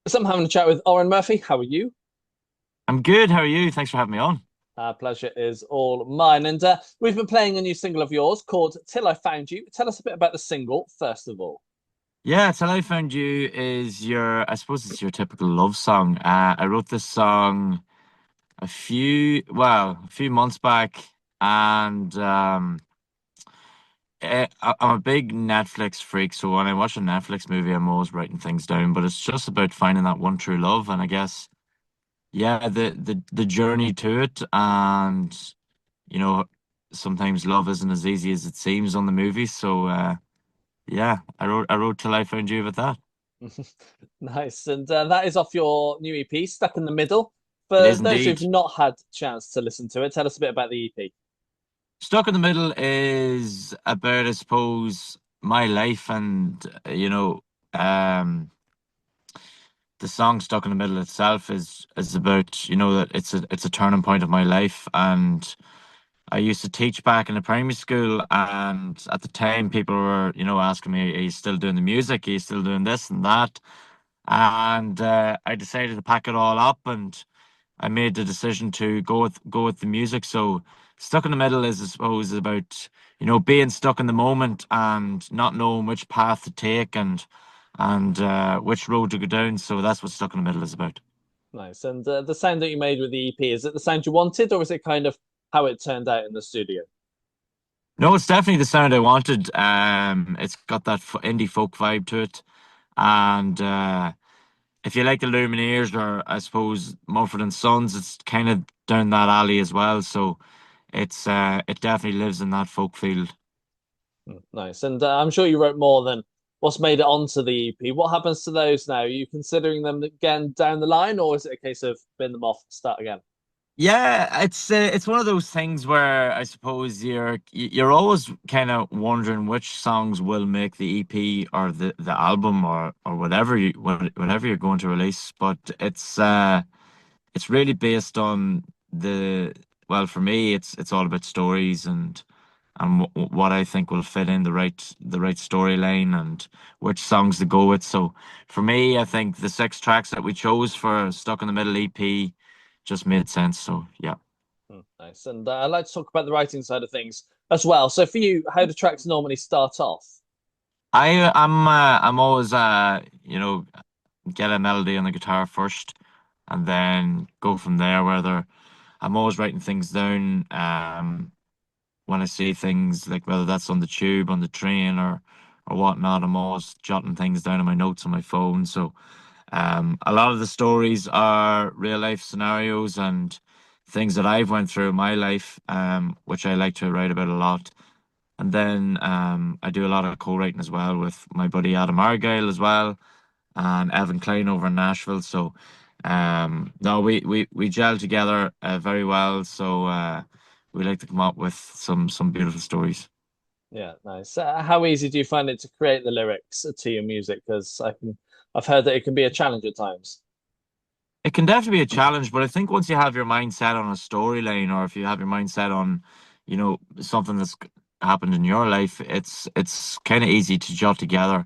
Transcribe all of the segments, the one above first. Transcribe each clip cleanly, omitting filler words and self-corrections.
So I'm having a chat with Odhran Murphy. How are you? I'm good. How are you? Thanks for having me on. Pleasure is all mine. And we've been playing a new single of yours called Till I Found You. Tell us a bit about the single, first of all. Yeah, Till I Found You is I suppose it's your typical love song. I wrote this song a few months back, and I'm a big Netflix freak. So when I watch a Netflix movie, I'm always writing things down. But it's just about finding that one true love, and I guess, yeah, the journey to it, and you know, sometimes love isn't as easy as it seems on the movie. So. Yeah, I wrote Till I Found You with that. Nice. And that is off your new EP, Stuck in the Middle. It For is those who've indeed. not had a chance to listen to it, tell us a bit about the EP. Stuck in the Middle is about, I suppose, my life and um the song Stuck in the Middle itself is about, that it's a turning point of my life. And I used to teach back in a primary school, and at the time people were, asking me, are you still doing the music? Are you still doing this and that? And I decided to pack it all up, and I made the decision to go with the music. So stuck in the middle is, I suppose, about being stuck in the moment and not knowing which path to take, and which road to go down. So that's what stuck in the middle is about. Nice. And the sound that you made with the EP, is it the sound you wanted, or is it kind of how it turned out in the studio? No, it's definitely the sound I wanted. It's got that indie folk vibe to it, and if you like the Lumineers or I suppose Mumford and Sons, it's kind of down that alley as well. So it definitely lives in that folk field. Nice. And I'm sure you wrote more than what's made it onto the EP. What happens to those now? Are you considering them again down the line, or is it a case of bin them off, start again? Yeah, it's one of those things where I suppose you're always kind of wondering which songs will make the EP or the album or whatever you're going to release. But it's really based on for me, it's all about stories and what I think will fit in the right storyline and which songs to go with. So for me, I think the six tracks that we chose for Stuck in the Middle EP just made sense. So yeah. Nice. And I'd like to talk about the writing side of things as well. So for you, how do tracks normally start off? I'm always get a melody on the guitar first and then go from there. Whether I'm always writing things down when I see things, like whether that's on the tube, on the train, or whatnot. I'm always jotting things down in my notes on my phone. So a lot of the stories are real life scenarios and things that I've went through in my life, which I like to write about a lot. And then I do a lot of co-writing as well with my buddy Adam Argyle as well, and Evan Klein over in Nashville. So no, we gel together very well. So we like to come up with some beautiful stories. Yeah, nice. How easy do you find it to create the lyrics to your music? Because I've heard that it can be a challenge at times. It can definitely be a challenge, but I think once you have your mind set on a storyline, or if you have your mind set on, something that's happened in your life, it's kind of easy to jot together.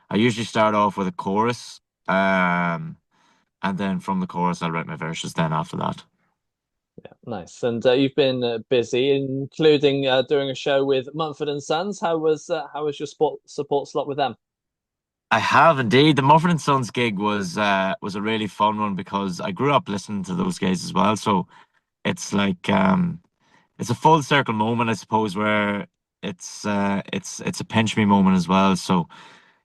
I usually start off with a chorus, and then from the chorus, I'll write my verses. Then after that, Nice. And you've been busy, including doing a show with Mumford and Sons. How was your support slot with them? I have indeed. The Mumford and Sons gig was a really fun one because I grew up listening to those guys as well. So it's like it's a full circle moment, I suppose, where it's a pinch me moment as well. So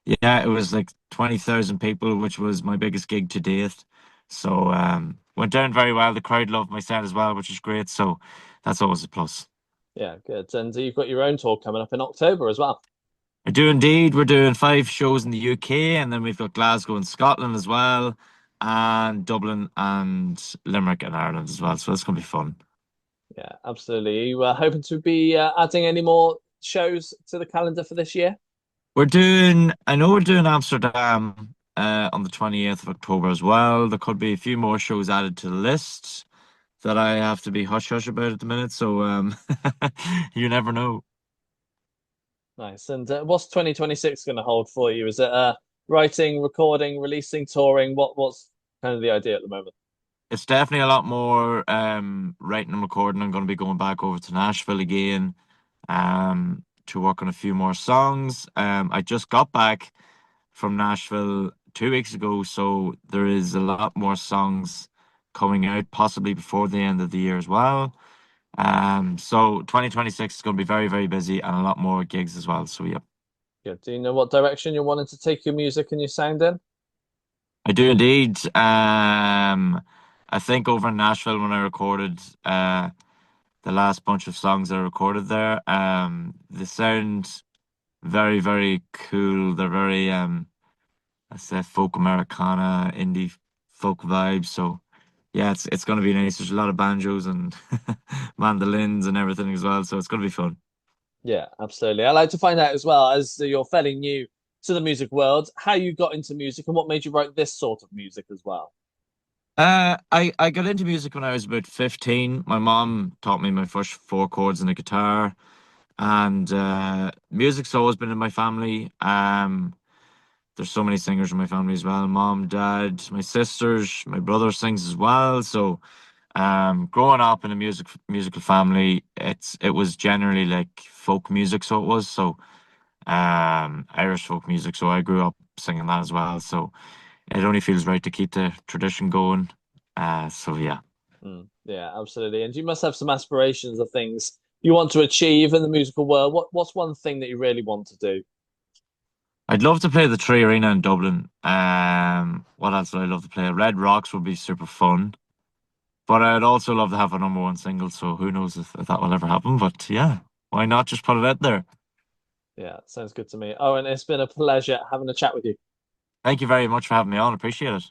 yeah, it was like 20,000 people, which was my biggest gig to date. So went down very well. The crowd loved my set as well, which is great. So that's always a plus. Yeah, good. And you've got your own tour coming up in October as well. I do indeed. We're doing 5 shows in the UK, and then we've got Glasgow and Scotland as well, and Dublin and Limerick in Ireland as well. So that's going to be fun. Yeah, absolutely. Are you hoping to be adding any more shows to the calendar for this year? I know we're doing Amsterdam on the 28th of October as well. There could be a few more shows added to the list that I have to be hush hush about at the minute. So you never know. Nice. And what's 2026 going to hold for you? Is it writing, recording, releasing, touring? What's kind of the idea at the moment? It's definitely a lot more writing and recording. I'm going to be going back over to Nashville again to work on a few more songs. I just got back from Nashville 2 weeks ago, so there is a lot more songs coming out, possibly before the end of the year as well. So 2026 is going to be very, very busy and a lot more gigs as well. So yeah, Yeah. Do you know what direction you're wanting to take your music and your sound in? I do indeed. I think over in Nashville when I recorded the last bunch of songs I recorded there, they sound very, very cool. They're very I say folk Americana, indie folk vibes. So yeah, it's gonna be nice. There's a lot of banjos and mandolins and everything as well. So it's gonna be fun. Yeah, absolutely. I'd like to find out as well, as you're fairly new to the music world, how you got into music and what made you write this sort of music as well. I got into music when I was about 15. My mom taught me my first four chords on the guitar, and music's always been in my family. There's so many singers in my family as well. Mom, dad, my sisters, my brother sings as well. So, growing up in a musical family, it was generally like folk music. So it was Irish folk music. So I grew up singing that as well. So it only feels right to keep the tradition going. So yeah. Yeah, absolutely. And you must have some aspirations of things you want to achieve in the musical world. What's one thing that you really want to do? I'd love to play the Tree Arena in Dublin. What else would I love to play? Red Rocks would be super fun. But I'd also love to have a number one single, so who knows if that will ever happen. But yeah, why not just put it out there? Yeah, sounds good to me. Oh, and it's been a pleasure having a chat with you. Thank you very much for having me on. Appreciate it.